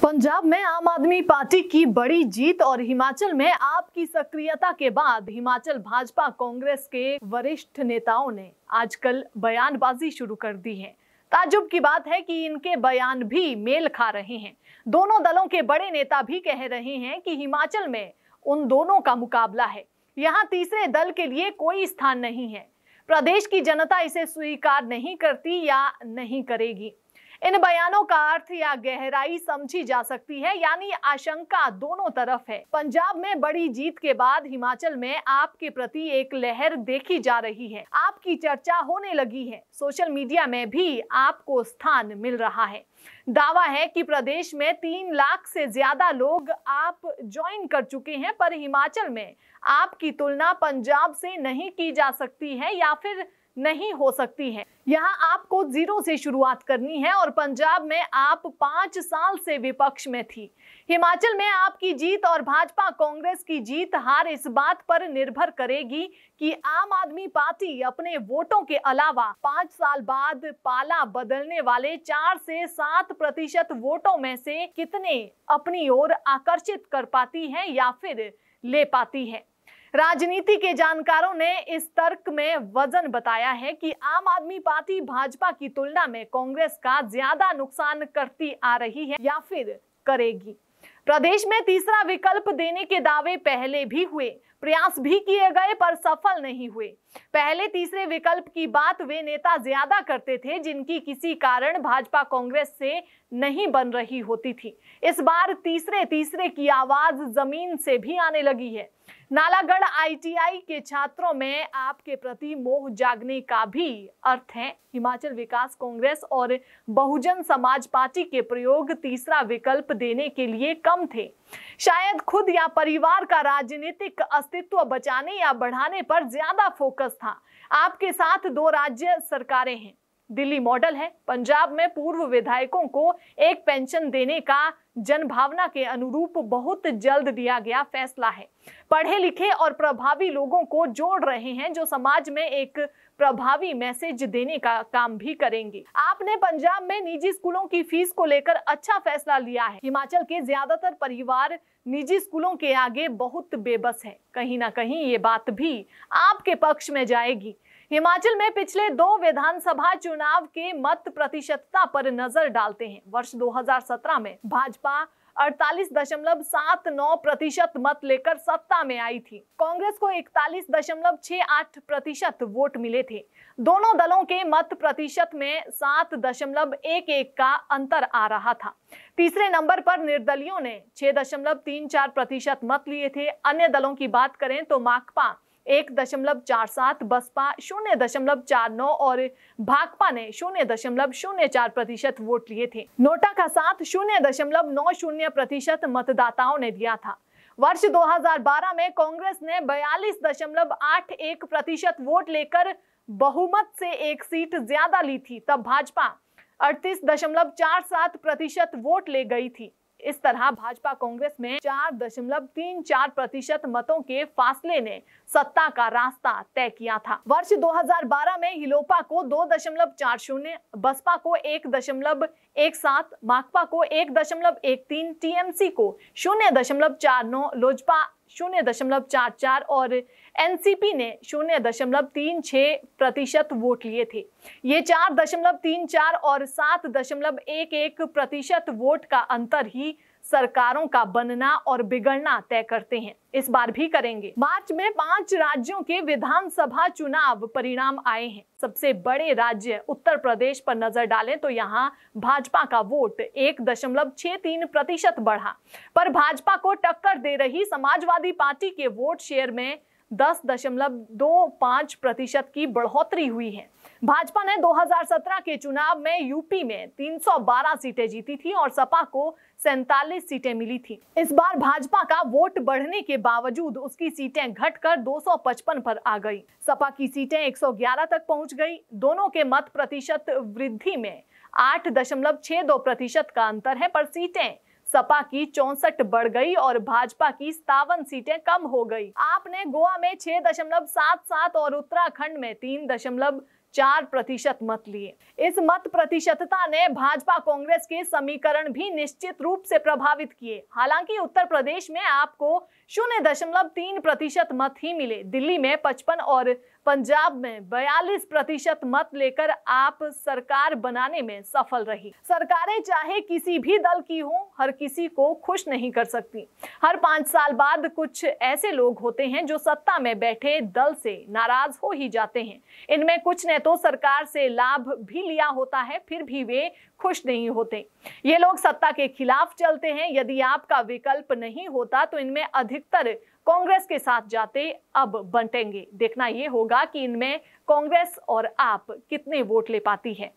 पंजाब में आम आदमी पार्टी की बड़ी जीत और हिमाचल में आप की सक्रियता के बाद हिमाचल भाजपा कांग्रेस के वरिष्ठ नेताओं ने आजकल बयानबाजी शुरू कर दी है। ताज्जुब की बात है कि इनके बयान भी मेल खा रहे हैं। दोनों दलों के बड़े नेता भी कह रहे हैं कि हिमाचल में उन दोनों का मुकाबला है, यहाँ तीसरे दल के लिए कोई स्थान नहीं है। प्रदेश की जनता इसे स्वीकार नहीं करती या नहीं करेगी। इन बयानों का अर्थ या गहराई समझी जा सकती है, यानी आशंका दोनों तरफ है। पंजाब में बड़ी जीत के बाद हिमाचल में आपके प्रति एक लहर देखी जा रही है। आपकी चर्चा होने लगी है, सोशल मीडिया में भी आपको स्थान मिल रहा है। दावा है कि प्रदेश में 3 लाख से ज्यादा लोग आप ज्वाइन कर चुके हैं, पर हिमाचल में आपकी तुलना पंजाब से नहीं की जा सकती है या फिर नहीं हो सकती है। यहाँ आपको 0 से शुरुआत करनी है और पंजाब में आप 5 साल से विपक्ष में थी। हिमाचल में आपकी जीत और भाजपा कांग्रेस की जीत हार इस बात पर निर्भर करेगी कि आम आदमी पार्टी अपने वोटों के अलावा 5 साल बाद पाला बदलने वाले 4 से 7% वोटों में से कितने अपनी ओर आकर्षित कर पाती है या फिर ले पाती है। राजनीति के जानकारों ने इस तर्क में वजन बताया है कि आम आदमी पार्टी भाजपा की तुलना में कांग्रेस का ज्यादा नुकसान करती आ रही है या फिर करेगी। प्रदेश में तीसरा विकल्प देने के दावे पहले भी हुए, प्रयास भी किए गए, पर सफल नहीं हुए। पहले तीसरे विकल्प की बात वे नेता ज्यादा करते थे जिनकी किसी कारण भाजपा कांग्रेस से नहीं बन रही होती थी। इस बार तीसरे की आवाज जमीन से भी आने लगी है। नालागढ़ ITI के छात्रों में आपके प्रति मोह जागने का भी अर्थ है। हिमाचल विकास कांग्रेस और बहुजन समाज पार्टी के प्रयोग तीसरा विकल्प देने के लिए कम थे। शायद खुद या परिवार का राजनीतिक अस्तित्व बचाने या बढ़ाने पर ज्यादा फोकस था। आपके साथ 2 राज्य सरकारें हैं, दिल्ली मॉडल है। पंजाब में पूर्व विधायकों को एक पेंशन देने का जनभावना के अनुरूप बहुत जल्द लिया गया फैसला है। पढ़े लिखे और प्रभावी लोगों को जोड़ रहे हैं जो समाज में एक प्रभावी मैसेज देने का काम भी करेंगे। आपने पंजाब में निजी स्कूलों की फीस को लेकर अच्छा फैसला लिया है। हिमाचल के ज्यादातर परिवार निजी स्कूलों के आगे बहुत बेबस है। कहीं ना कहीं ये बात भी आपके पक्ष में जाएगी। हिमाचल में पिछले 2 विधानसभा चुनाव के मत प्रतिशतता पर नजर डालते हैं। वर्ष 2017 में भाजपा 48.79% मत लेकर सत्ता में आई थी। कांग्रेस को 41.68% वोट मिले थे। दोनों दलों के मत प्रतिशत में 7.11 का अंतर आ रहा था। तीसरे नंबर पर निर्दलियों ने 6.34% मत लिए थे। अन्य दलों की बात करें तो माकपा 1.47, बसपा 0.49 और भाकपा ने 0.04% वोट लिए थे। नोटा का साथ 0.90% मतदाताओं ने दिया था। वर्ष 2012 में कांग्रेस ने 42.81% वोट लेकर बहुमत से 1 सीट ज्यादा ली थी। तब भाजपा 38.47% वोट ले गई थी। इस तरह भाजपा कांग्रेस में 4.34% मतों के फासले ने सत्ता का रास्ता तय किया था। वर्ष 2012 में हिलोपा को 2.40, बसपा को 1.17, माकपा को 1.13, TMC को 0.49, लोजपा 0.44 और NCP ने 0.36% वोट लिए थे। ये 4.34 और 7.11% वोट का अंतर ही सरकारों का बनना और बिगड़ना तय करते हैं। इस बार भी करेंगे। मार्च में 5 राज्यों के विधानसभा चुनाव परिणाम आए हैं। सबसे बड़े राज्य उत्तर प्रदेश पर नजर डालें तो यहाँ भाजपा का वोट 1.63% बढ़ा, पर भाजपा को टक्कर दे रही समाजवादी पार्टी के वोट शेयर में 10.25% की बढ़ोतरी हुई है। भाजपा ने 2017 के चुनाव में यूपी में 312 सीटें जीती थी और सपा को 47 सीटें मिली थी। इस बार भाजपा का वोट बढ़ने के बावजूद उसकी सीटें घटकर 255 पर आ गई। सपा की सीटें 111 तक पहुंच गई। दोनों के मत प्रतिशत वृद्धि में 8.62% का अंतर है, पर सीटें सपा की 64 बढ़ गई और भाजपा की 57 सीटें कम हो गई। आपने गोवा में 6.77 और उत्तराखंड में 3.4 4% मत लिए। इस मत प्रतिशतता ने भाजपा कांग्रेस के समीकरण भी निश्चित रूप से प्रभावित किए। हालांकि उत्तर प्रदेश में आपको 0.3% मत ही मिले। दिल्ली में 55 और पंजाब में 42% मत लेकर आप सरकार बनाने में सफल रही। सरकारें चाहे किसी भी दल की हो, हर किसी को खुश नहीं कर सकती। हर 5 साल बाद कुछ ऐसे लोग होते हैं जो सत्ता में बैठे दल से नाराज हो ही जाते हैं। इनमें कुछ ने तो सरकार से लाभ भी लिया होता है, फिर भी वे खुश नहीं होते। ये लोग सत्ता के खिलाफ चलते हैं। यदि आपका विकल्प नहीं होता तो इनमें अधिकतर कांग्रेस के साथ जाते, अब बंटेंगे। देखना ये होगा कि इनमें कांग्रेस और आप कितने वोट ले पाती है।